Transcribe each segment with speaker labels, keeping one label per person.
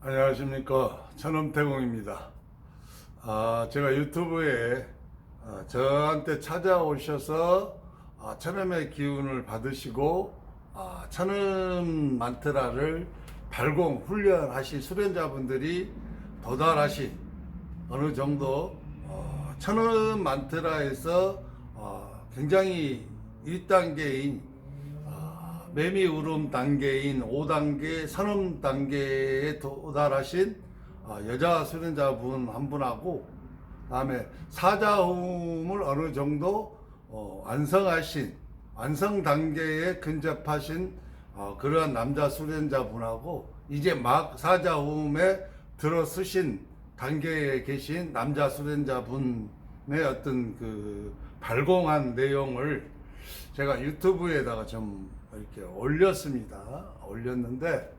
Speaker 1: 안녕하십니까, 천엄태공입니다. 제가 유튜브에 저한테 찾아오셔서 천엄의 기운을 받으시고 천엄 만트라를 발공 훈련하신 수련자분들이 도달하신 어느 정도 천엄 만트라에서 굉장히 1단계인 매미 울음 단계인 5단계 선음 단계에 도달하신 여자 수련자분 한 분하고, 다음에 사자호흡을 어느 정도 완성하신 완성 단계에 근접하신 그러한 남자 수련자분하고, 이제 막 사자호흡에 들어서신 단계에 계신 남자 수련자분의 어떤 그 발공한 내용을 제가 유튜브에다가 좀 이렇게 올렸는데,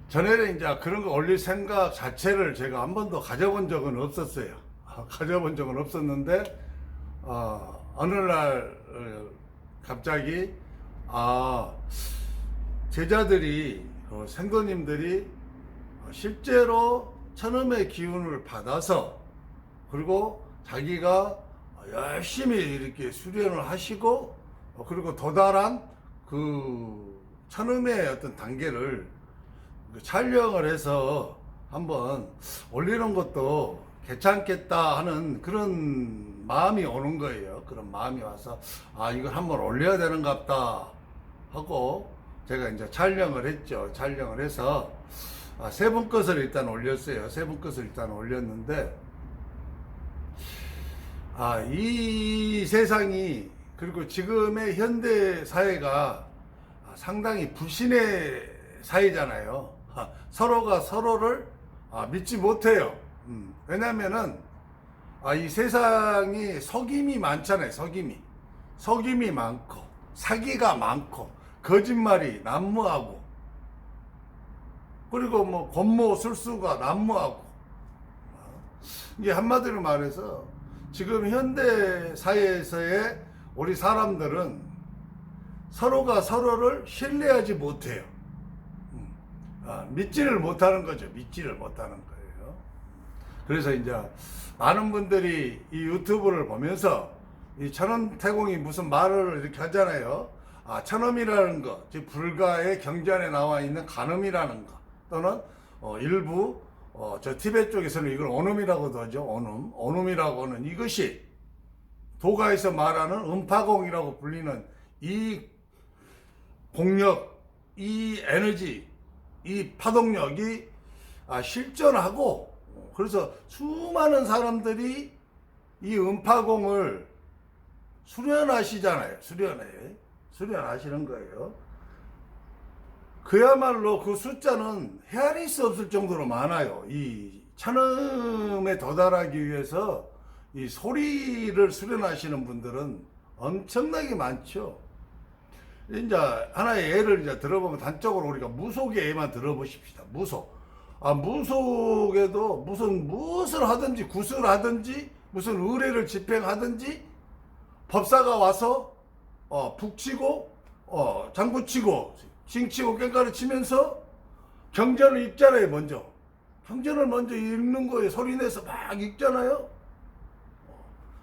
Speaker 1: 전에는 이제 그런 거 올릴 생각 자체를 제가 한 번도 가져본 적은 없었어요. 가져본 적은 없었는데, 어느 날 갑자기 제자들이 생도님들이 실제로 천음의 기운을 받아서, 그리고 자기가 열심히 이렇게 수련을 하시고, 그리고 도달한 그 천음의 어떤 단계를 촬영을 해서 한번 올리는 것도 괜찮겠다 하는 그런 마음이 오는 거예요. 그런 마음이 와서 이걸 한번 올려야 되는갑다 하고 제가 이제 촬영을 했죠. 촬영을 해서 세 분 것을 일단 올렸어요. 세 분 것을 일단 올렸는데, 이 세상이, 그리고 지금의 현대 사회가 상당히 불신의 사회잖아요. 서로가 서로를 믿지 못해요. 왜냐면은 이 세상이 속임이 많잖아요. 속임이 많고 사기가 많고 거짓말이 난무하고, 그리고 뭐 권모술수가 난무하고, 이게 한마디로 말해서 지금 현대 사회에서의 우리 사람들은 서로가 서로를 신뢰하지 못해요. 믿지를 못하는 거죠. 믿지를 못하는 거예요. 그래서 이제 많은 분들이 이 유튜브를 보면서 이 천엄태공이 무슨 말을 이렇게 하잖아요. 천엄이라는 거, 즉 불가의 경전에 나와 있는 간음이라는 거, 또는 일부 저 티베트 쪽에서는 이걸 온음이라고도 하죠. 온음이라고 하는 이것이 도가에서 말하는 음파공이라고 불리는 이 공력, 이 에너지, 이 파동력이 실전하고, 그래서 수많은 사람들이 이 음파공을 수련하시잖아요. 수련하시는 거예요. 그야말로 그 숫자는 헤아릴 수 없을 정도로 많아요. 이 천음에 도달하기 위해서 이 소리를 수련하시는 분들은 엄청나게 많죠. 이제 하나의 예를 이제 들어보면, 단적으로 우리가 무속의 예만 들어보십시다. 무속에도 무엇을 하든지, 구슬을 하든지, 무슨 의뢰를 집행하든지, 법사가 와서 북치고 장구치고 징치고 깽가를 치면서 경전을 읽잖아요. 경전을 먼저 읽는 거예요. 소리내서 막 읽잖아요.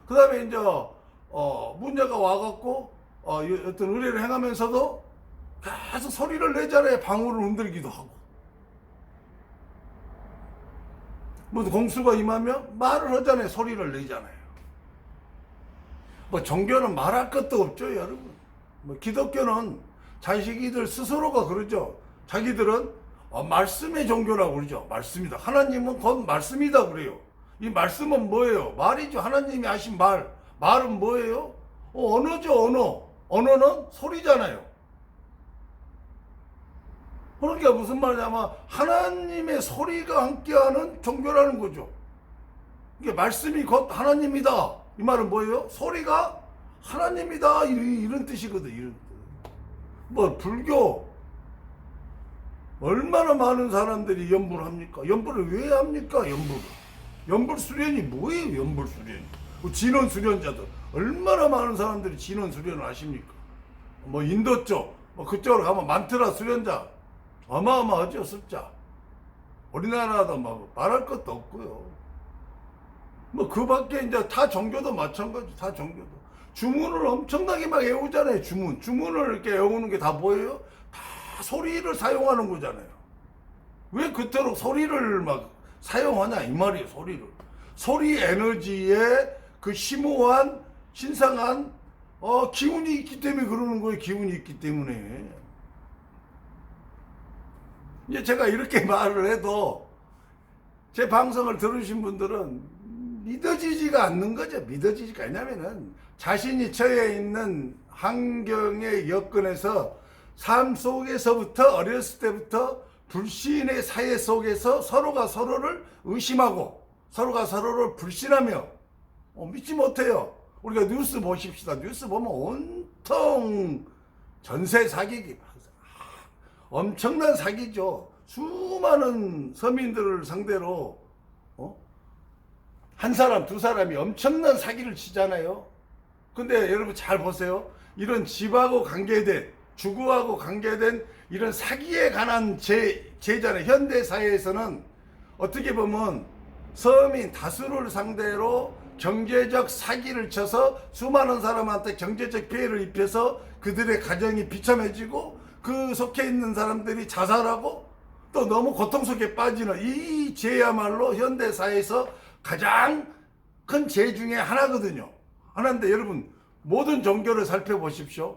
Speaker 1: 그 다음에 이제 문제가 와갖고 어떤 의뢰를 행하면서도 계속 소리를 내잖아요. 방울을 흔들기도 하고, 뭐 공수가 임하면 말을 하잖아요. 소리를 내잖아요. 뭐 종교는 말할 것도 없죠, 여러분. 뭐 기독교는 자식이들 스스로가 그러죠. 자기들은 말씀의 종교라고 그러죠. 말씀이다. 하나님은 곧 말씀이다 그래요. 이 말씀은 뭐예요? 말이죠. 하나님이 하신 말은 뭐예요? 언어죠. 언어는 소리잖아요. 그러니까 무슨 말이냐면 하나님의 소리가 함께하는 종교라는 거죠. 이게 말씀이 곧 하나님이다. 이 말은 뭐예요? 소리가 하나님이다. 이런 뜻이거든. 이런 뜻. 뭐 불교 얼마나 많은 사람들이 연불을 합니까? 연불을 왜 합니까? 연불 수련이 뭐예요? 연불 수련이 진원 수련자들 얼마나 많은 사람들이 진원 수련을 하십니까? 뭐 인도 쪽, 뭐 그쪽으로 가면 만트라 수련자 어마어마하죠, 숫자. 우리나라도 막 말할 것도 없고요. 뭐 그 밖에 이제 타 종교도 마찬가지, 타 종교도. 주문을 엄청나게 막 외우잖아요, 주문을 이렇게 외우는 게 다 뭐예요? 다 소리를 사용하는 거잖아요. 왜 그토록 소리를 막 사용하냐, 이 말이에요, 소리를. 소리 에너지에 그 심오한, 신성한, 기운이 있기 때문에 그러는 거예요, 기운이 있기 때문에. 이제 제가 이렇게 말을 해도 제 방송을 들으신 분들은 믿어지지가 않는 거죠. 믿어지지가 않냐면은 자신이 처해 있는 환경의 여건에서 삶 속에서부터 어렸을 때부터 불신의 사회 속에서 서로가 서로를 의심하고 서로가 서로를 불신하며 믿지 못해요. 우리가 뉴스 보십시다. 뉴스 보면 온통 전세 사기기 엄청난 사기죠. 수많은 서민들을 상대로 한 사람 두 사람이 엄청난 사기를 치잖아요. 근데 여러분 잘 보세요. 이런 집하고 관계된, 주거하고 관계된 이런 사기에 관한 제잖아요. 현대사회에서는 어떻게 보면 서민 다수를 상대로 경제적 사기를 쳐서 수많은 사람한테 경제적 피해를 입혀서 그들의 가정이 비참해지고 그 속해 있는 사람들이 자살하고 또 너무 고통 속에 빠지는 이 죄야말로 현대사회에서 가장 큰 죄 중에 하나거든요. 하나인데 여러분 모든 종교를 살펴보십시오.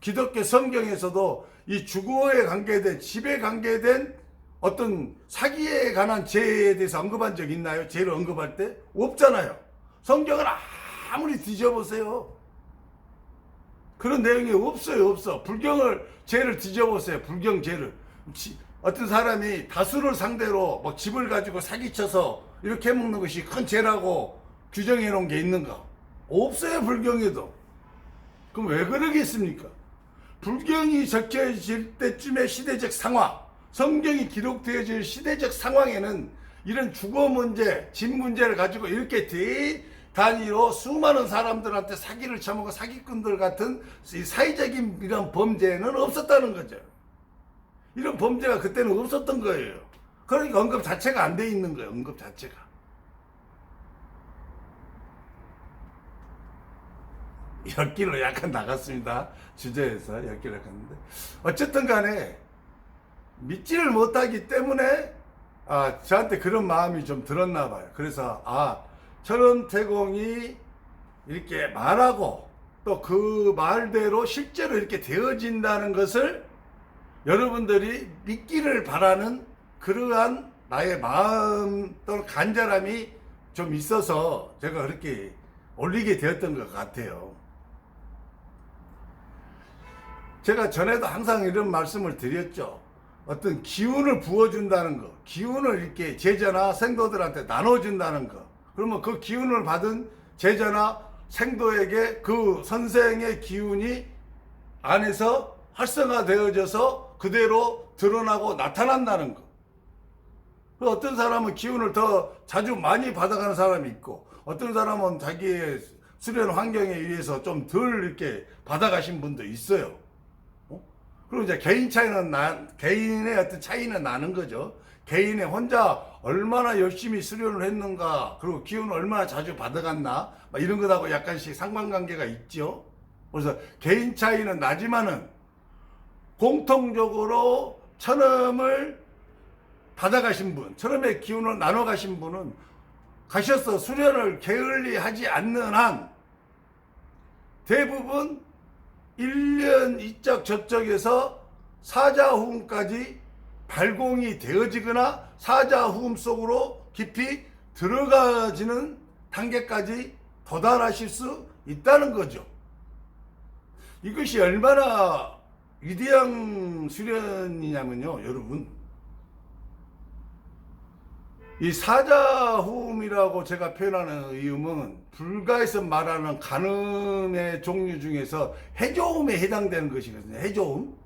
Speaker 1: 기독교 성경에서도 이 주거에 관계된 집에 관계된 어떤 사기에 관한 죄에 대해서 언급한 적 있나요? 죄를 언급할 때? 없잖아요. 성경을 아무리 뒤져보세요. 그런 내용이 없어요. 없어. 불경을 죄를 뒤져보세요. 불경 죄를. 어떤 사람이 다수를 상대로 뭐 집을 가지고 사기쳐서 이렇게 해먹는 것이 큰 죄라고 규정해 놓은 게 있는가? 없어요. 불경에도. 그럼 왜 그러겠습니까? 불경이 적혀질 때쯤의 시대적 상황, 성경이 기록되어질 시대적 상황에는 이런 주거 문제, 집 문제를 가지고 이렇게 대단위로 수많은 사람들한테 사기를 쳐먹은 사기꾼들 같은 사회적인 이런 범죄는 없었다는 거죠. 이런 범죄가 그때는 없었던 거예요. 그러니까 언급 자체가 안 돼 있는 거예요. 언급 자체가. 엿길로 약간 나갔습니다. 주제에서 엿길로 나갔는데 어쨌든 간에 믿지를 못하기 때문에 저한테 그런 마음이 좀 들었나 봐요. 그래서 천원태공이 이렇게 말하고 또 그 말대로 실제로 이렇게 되어진다는 것을 여러분들이 믿기를 바라는 그러한 나의 마음 또는 간절함이 좀 있어서 제가 그렇게 올리게 되었던 것 같아요. 제가 전에도 항상 이런 말씀을 드렸죠. 어떤 기운을 부어준다는 거, 기운을 이렇게 제자나 생도들한테 나눠준다는 거. 그러면 그 기운을 받은 제자나 생도에게 그 선생의 기운이 안에서 활성화되어져서 그대로 드러나고 나타난다는 거. 어떤 사람은 기운을 더 자주 많이 받아가는 사람이 있고, 어떤 사람은 자기의 수련 환경에 의해서 좀 덜 이렇게 받아가신 분도 있어요. 그리고 이제 개인의 어떤 차이는 나는 거죠. 개인의 혼자 얼마나 열심히 수련을 했는가, 그리고 기운을 얼마나 자주 받아갔나, 이런 것하고 약간씩 상관관계가 있죠. 그래서 개인 차이는 나지만은 공통적으로 천음을 받아가신 분, 천음의 기운을 나눠 가신 분은 가셔서 수련을 게을리 하지 않는 한 대부분 1년 이쪽 저쪽에서 사자후음까지 발공이 되어지거나 사자후음 속으로 깊이 들어가지는 단계까지 도달하실 수 있다는 거죠. 이것이 얼마나 위대한 수련이냐면요, 여러분. 이 사자후음이라고 제가 표현하는 이유는 불가에서 말하는 간음의 종류 중에서 해조음에 해당되는 것이거든요. 해조음.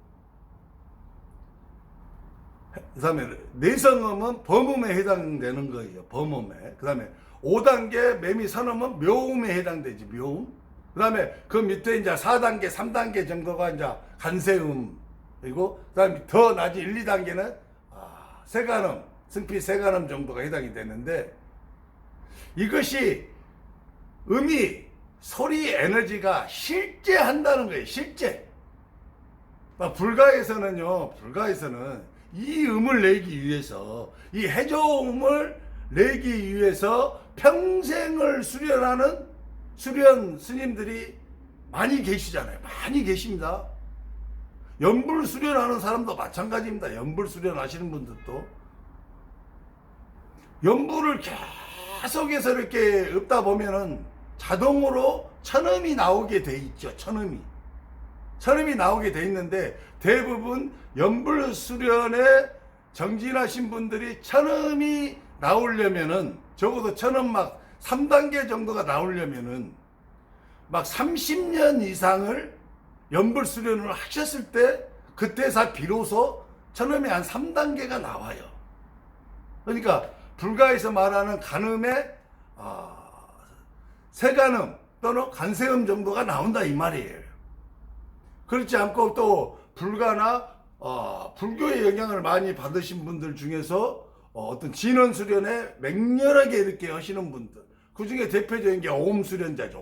Speaker 1: 그 다음에 내성음은 범음에 해당되는 거예요. 범음에. 그 다음에 5단계 매미 선음은 묘음에 해당되지. 묘음. 그 다음에 그 밑에 이제 4단계, 3단계 정도가 이제 간세음에 그리고 그다음에 더 낮은 1, 2단계는 세간음, 승피 세간음 정도가 해당이 되는데, 이것이 음이 소리 에너지가 실제 한다는 거예요. 실제. 불가에서는요, 불가에서는 이 음을 내기 위해서, 이 해조음을 내기 위해서 평생을 수련하는 수련 스님들이 많이 계시잖아요. 많이 계십니다. 연불 수련하는 사람도 마찬가지입니다. 연불 수련하시는 분들도 연불을 계속해서 이렇게 읊다 보면은 자동으로 천음이 나오게 돼 있죠. 천음이 나오게 돼 있는데, 대부분 연불 수련에 정진하신 분들이 천음이 나오려면은, 적어도 천음 막 3단계 정도가 나오려면은 막 30년 이상을 연불 수련을 하셨을 때, 그때서 비로소 천음이 한 3단계가 나와요. 그러니까 불가에서 말하는 간음의 세간음 또는 간세음 정도가 나온다 이 말이에요. 그렇지 않고 또 불가나 불교의 영향을 많이 받으신 분들 중에서 어떤 진원 수련에 맹렬하게 이렇게 하시는 분들, 그 중에 대표적인 게 오음 수련자죠.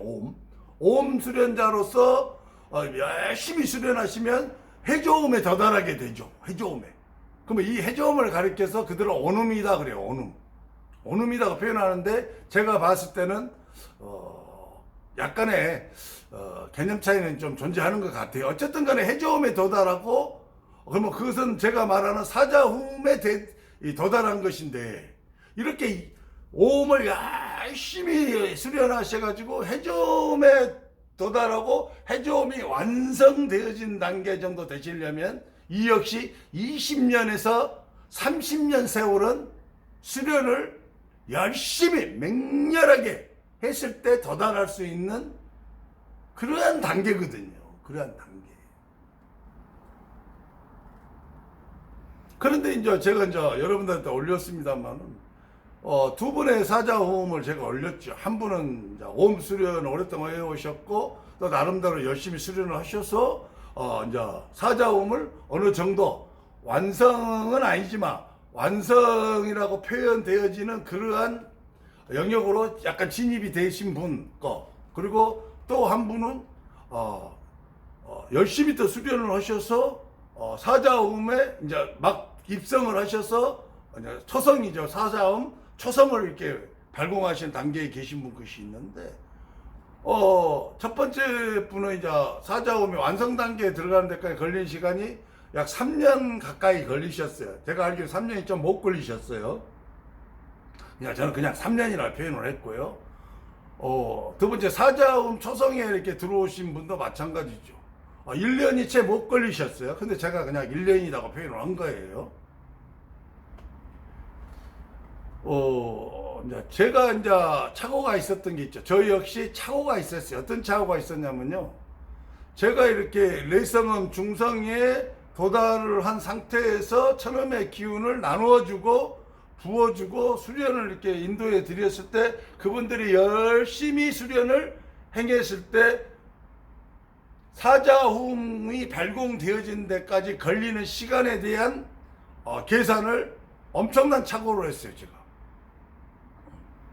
Speaker 1: 오음 수련자로서 열심히 수련하시면 해조음에 도달하게 되죠. 해조음에. 그러면 이 해조음을 가리켜서 그들은 온음이다 그래요. 온음이다고 표현하는데, 제가 봤을 때는 약간의 개념 차이는 좀 존재하는 것 같아요. 어쨌든 간에 해조음에 도달하고, 그러면 그것은 제가 말하는 사자음에 도달한 것인데, 이렇게 오음을 열심히 수련하셔가지고 해조음에 도달하고 해조음이 완성되어진 단계 정도 되시려면, 이 역시 20년에서 30년 세월은 수련을 열심히 맹렬하게 했을 때 도달할 수 있는 그러한 단계거든요. 그러한 단계. 그런데 이제 제가 여러분들한테 올렸습니다만은 두 분의 사자호음을 제가 올렸죠. 한 분은 이제 오음 수련을 오랫동안 해오셨고, 또 나름대로 열심히 수련을 하셔서 이제 사자호음을 어느 정도 완성은 아니지만 완성이라고 표현되어지는 그러한 영역으로 약간 진입이 되신 분 거, 그리고 또 한 분은 열심히 또 수련을 하셔서 사자음에 이제 막 입성을 하셔서 이제 초성이죠. 사자음 초성을 이렇게 발공하시는 단계에 계신 분 것이 있는데, 첫 번째 분은 이제 사자음이 완성 단계에 들어가는 데까지 걸린 시간이 약 3년 가까이 걸리셨어요. 제가 알기로 3년이 좀 못 걸리셨어요. 저는 그냥 3년이라 표현을 했고요. 두 번째 사자음 초성에 이렇게 들어오신 분도 마찬가지죠. 1년이 채 못 걸리셨어요. 근데 제가 그냥 1년이라고 표현을 한 거예요. 제가 이제 착오가 있었던 게 있죠. 저 역시 착오가 있었어요. 어떤 착오가 있었냐면요. 제가 이렇게 레이성음 중성에 도달을 한 상태에서 천음의 기운을 나누어주고 부어주고 수련을 이렇게 인도해 드렸을 때, 그분들이 열심히 수련을 행했을 때 사자음이 발공되어진 데까지 걸리는 시간에 대한 계산을 엄청난 착오로 했어요.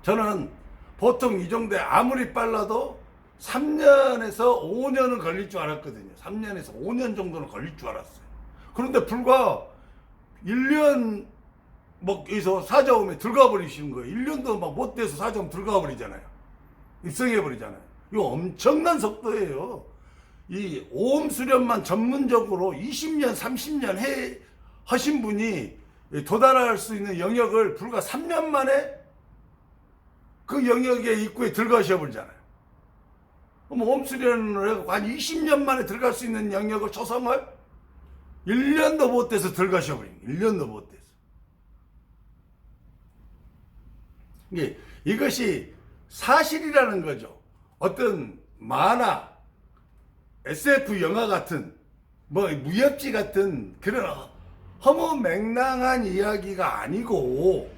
Speaker 1: 저는 보통 이 정도에 아무리 빨라도 3년에서 5년은 걸릴 줄 알았거든요. 3년에서 5년 정도는 걸릴 줄 알았어요. 그런데 불과 1년 여기서 사자음에 들어가 버리시는 거예요. 1년도 막 못 돼서 사자음 들어가 버리잖아요. 입성해 버리잖아요. 이거 엄청난 속도예요. 이 오음 수련만 전문적으로 20년, 30년 하신 분이 도달할 수 있는 영역을 불과 3년 만에 그 영역의 입구에 들어가셔 버리잖아요. 그럼 오음 수련을 해서 한 20년 만에 들어갈 수 있는 영역을 초성을 1년도 못 돼서 들어가셔 버린 거예요. 1년도 못 돼서. 이것이 사실이라는 거죠. 어떤 만화, SF 영화 같은, 무협지 같은 그런 허무맹랑한 이야기가 아니고,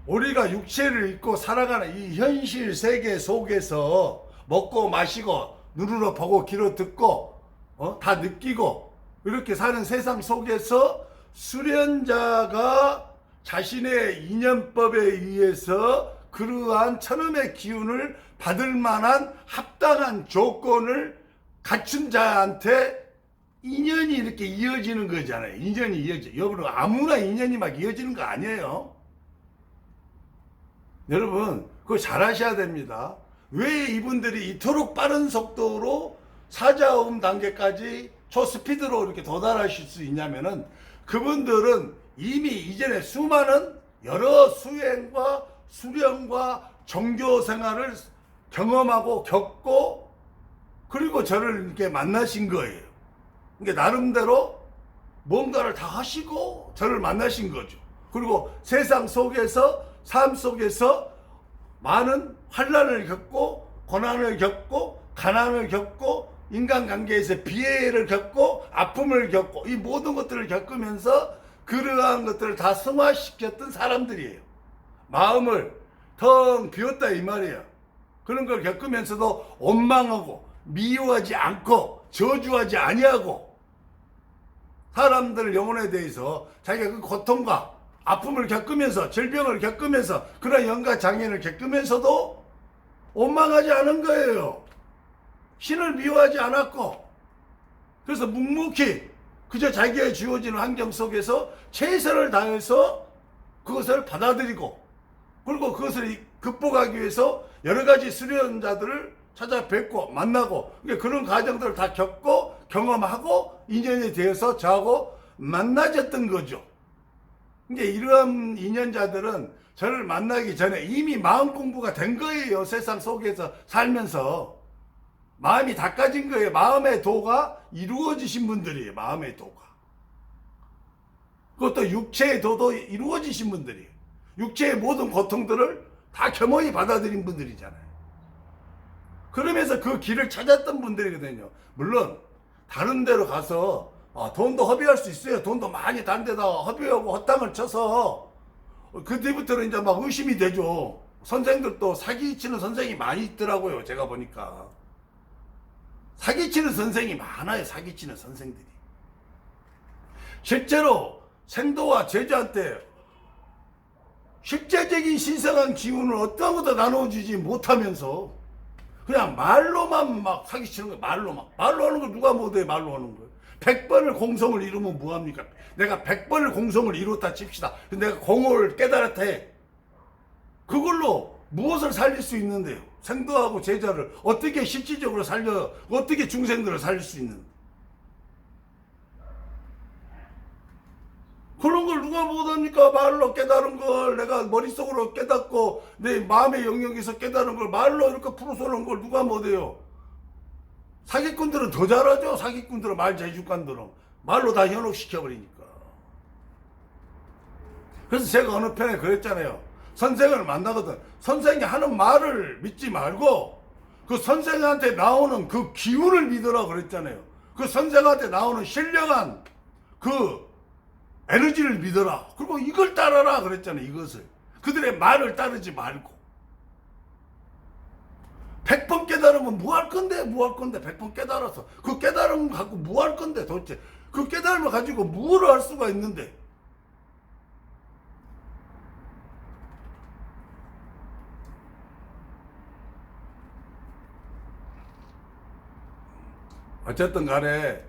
Speaker 1: 우리가 육체를 입고 살아가는 이 현실 세계 속에서 먹고 마시고 눈으로 보고 귀로 듣고 다 느끼고 이렇게 사는 세상 속에서 수련자가 자신의 인연법에 의해서 그러한 천음의 기운을 받을 만한 합당한 조건을 갖춘 자한테 인연이 이렇게 이어지는 거잖아요. 인연이 이어져. 여러분, 아무나 인연이 막 이어지는 거 아니에요. 여러분, 그거 잘 하셔야 됩니다. 왜 이분들이 이토록 빠른 속도로 사자음 단계까지 초스피드로 이렇게 도달하실 수 있냐면은, 그분들은 이미 이전에 수많은 여러 수행과 수련과 종교 생활을 경험하고 겪고, 그리고 저를 이렇게 만나신 거예요. 그러니까 나름대로 뭔가를 다 하시고 저를 만나신 거죠. 그리고 세상 속에서, 삶 속에서 많은 환난을 겪고, 고난을 겪고, 가난을 겪고, 인간관계에서 비애를 겪고, 아픔을 겪고, 이 모든 것들을 겪으면서 그러한 것들을 다 승화시켰던 사람들이에요. 마음을 텅 비웠다 이 말이에요. 그런 걸 겪으면서도 원망하고 미워하지 않고 저주하지 아니하고, 사람들 영혼에 대해서 자기가 그 고통과 아픔을 겪으면서, 질병을 겪으면서, 그런 영가 장애를 겪으면서도 원망하지 않은 거예요. 신을 미워하지 않았고, 그래서 묵묵히 그저 자기의 주어지는 환경 속에서 최선을 다해서 그것을 받아들이고, 그리고 그것을 극복하기 위해서 여러 가지 수련자들을 찾아뵙고 만나고, 그런 과정들을 다 겪고 경험하고 인연이 되어서 저하고 만나졌던 거죠. 이러한 인연자들은 저를 만나기 전에 이미 마음 공부가 된 거예요. 세상 속에서 살면서 마음이 닦아진 거예요. 마음의 도가 이루어지신 분들이에요. 마음의 도가. 그것도 육체의 도도 이루어지신 분들이에요. 육체의 모든 고통들을 다 겸허히 받아들인 분들이잖아요. 그러면서 그 길을 찾았던 분들이거든요. 물론 다른 데로 가서 돈도 허비할 수 있어요. 돈도 많이 다른 데다 허비하고 헛땅을 쳐서 그 뒤부터는 이제 막 의심이 되죠. 선생들도 사기치는 선생이 많이 있더라고요. 제가 보니까 사기치는 선생이 많아요. 사기치는 선생들이. 실제로 생도와 제자한테 실제적인 신성한 기운을 어떤 것도 나눠주지 못하면서 그냥 말로만 막 사기치는 거예요. 말로 하는 걸 누가 못해. 말로 하는 거예요. 100번을 공성을 이루면 뭐합니까? 내가 100번을 공성을 이뤘다 칩시다. 근데 내가 공을 깨달았다 해. 그걸로 무엇을 살릴 수 있는데요? 생도하고 제자를 어떻게 실질적으로 살려, 어떻게 중생들을 살릴 수 있는데? 그런 걸 누가 못합니까? 말로 깨달은 걸, 내가 머릿속으로 깨닫고 내 마음의 영역에서 깨달은 걸 말로 이렇게 풀어서는 걸 누가 못해요? 사기꾼들은 더 잘하죠. 사기꾼들은, 말 재주관들은 말로 다 현혹시켜버리니까. 그래서 제가 어느 편에 그랬잖아요. 선생을 만나거든. 선생이 하는 말을 믿지 말고 그 선생한테 나오는 그 기운을 믿으라 그랬잖아요. 그 선생한테 나오는 신령한 그 에너지를 믿어라. 그리고 이걸 따라라 그랬잖아요. 이것을. 그들의 말을 따르지 말고. 100번 깨달으면 뭐 할 건데? 100번 깨달아서. 그 깨달음 갖고 뭐 할 건데 도대체. 그 깨달음을 가지고 뭐를 할 수가 있는데. 어쨌든 간에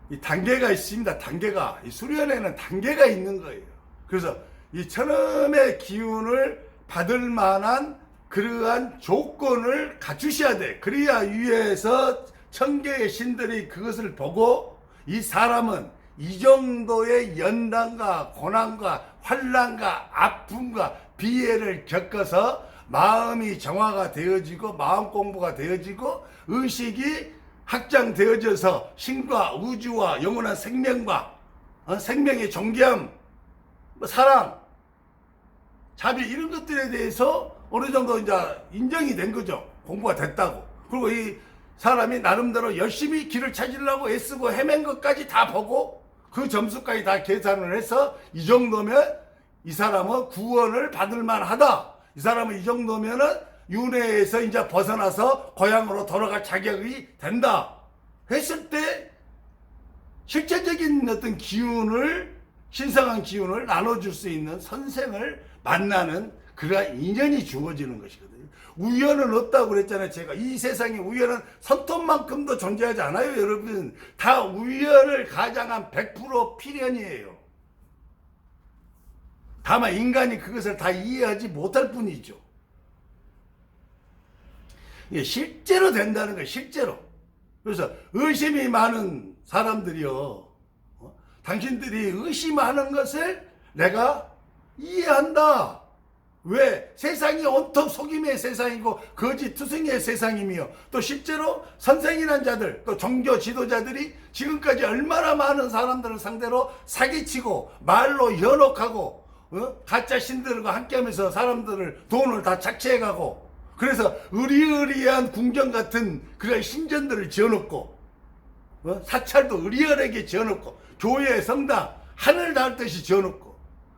Speaker 1: 이 단계가 있습니다. 단계가. 이 수련에는 단계가 있는 거예요. 그래서 이 천음의 기운을 받을 만한 그러한 조건을 갖추셔야 돼. 그래야 위에서 천개의 신들이 그것을 보고 이 사람은 이 정도의 연단과 고난과 환난과 아픔과 비애를 겪어서 마음이 정화가 되어지고 마음 공부가 되어지고 의식이 확장되어져서 신과 우주와 영원한 생명과 생명의 존귀함, 사랑, 자비 이런 것들에 대해서 어느 정도 이제 인정이 된 거죠. 공부가 됐다고. 그리고 이 사람이 나름대로 열심히 길을 찾으려고 애쓰고 헤맨 것까지 다 보고 그 점수까지 다 계산을 해서 이 정도면 이 사람은 구원을 받을 만하다. 이 사람은 이 정도면은 윤회에서 이제 벗어나서 고향으로 돌아갈 자격이 된다 했을 때 실제적인 어떤 기운을, 신성한 기운을 나눠줄 수 있는 선생을 만나는 그러한 인연이 주어지는 것이거든요. 우연은 없다고 그랬잖아요. 제가 이 세상에 우연은 손톱만큼도 존재하지 않아요. 여러분, 다 우연을 가장한 100% 필연이에요. 다만 인간이 그것을 다 이해하지 못할 뿐이죠. 이게 실제로 된다는 거예요. 실제로. 그래서 의심이 많은 사람들이요, 당신들이 의심하는 것을 내가 이해한다. 왜? 세상이 온통 속임의 세상이고 거짓투성이의 세상이며, 또 실제로 선생이란 자들, 또 종교 지도자들이 지금까지 얼마나 많은 사람들을 상대로 사기치고 말로 현혹하고 가짜 신들과 함께하면서 사람들을 돈을 다 착취해가고, 그래서 의리의리한 궁전 같은 그런 신전들을 지어놓고, 사찰도 의리의리하게 지어놓고, 교회 성당 하늘 닿을 듯이 지어놓고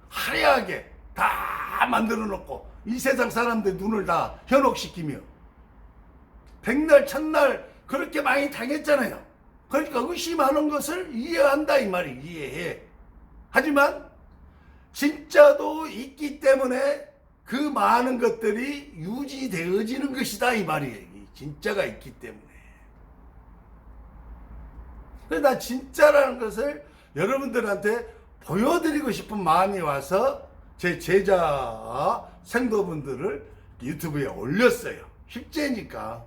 Speaker 1: 화려하게 다 만들어 놓고 이 세상 사람들 눈을 다 현혹시키며 백날 첫날 그렇게 많이 당했잖아요. 그러니까 의심하는 것을 이해한다 이 말이, 이해해. 하지만 진짜도 있기 때문에 그 많은 것들이 유지되어지는 것이다 이 말이에요. 진짜가 있기 때문에. 그래서 나 진짜라는 것을 여러분들한테 보여드리고 싶은 마음이 와서 제 제자 생도분들을 유튜브에 올렸어요. 실제니까.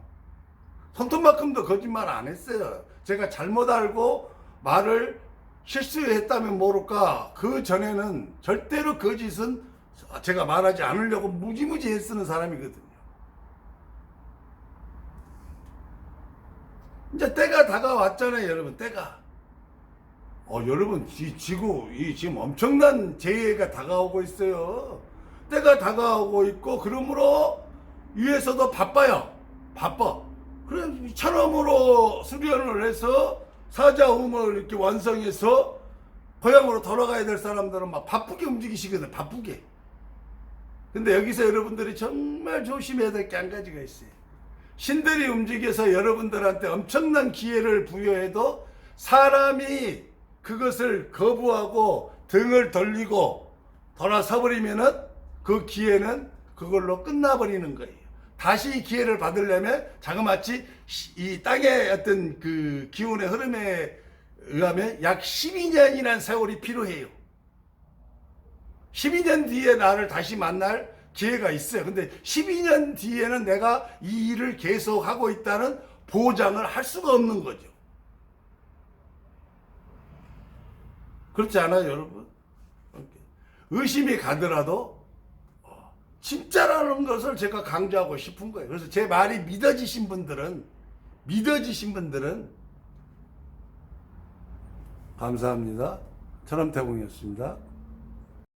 Speaker 1: 손톱만큼도 거짓말 안 했어요. 제가 잘못 알고 말을 실수했다면 모를까, 그 전에는 절대로 거짓은 제가 말하지 않으려고 무지무지 애쓰는 사람이거든요. 이제 때가 다가왔잖아요, 여러분. 때가. 여러분, 지금 엄청난 재해가 다가오고 있어요. 때가 다가오고 있고, 그러므로 위에서도 바빠요. 바빠. 그래, 천엄으로 수련을 해서 사자음을 이렇게 완성해서 고향으로 돌아가야 될 사람들은 막 바쁘게 움직이시거든, 바쁘게. 근데 여기서 여러분들이 정말 조심해야 될 게 한 가지가 있어요. 신들이 움직여서 여러분들한테 엄청난 기회를 부여해도 사람이 그것을 거부하고 등을 돌리고 돌아서버리면은 그 기회는 그걸로 끝나버리는 거예요. 다시 기회를 받으려면 자그마치 이 땅의 어떤 그 기운의 흐름에 의하면 약 12년이라는 세월이 필요해요. 12년 뒤에 나를 다시 만날 기회가 있어요. 근데 12년 뒤에는 내가 이 일을 계속하고 있다는 보장을 할 수가 없는 거죠. 그렇지 않아요, 여러분? 의심이 가더라도 진짜라는 것을 제가 강조하고 싶은 거예요. 그래서 제 말이 믿어지신 분들은 감사합니다. 천엄태공이었습니다.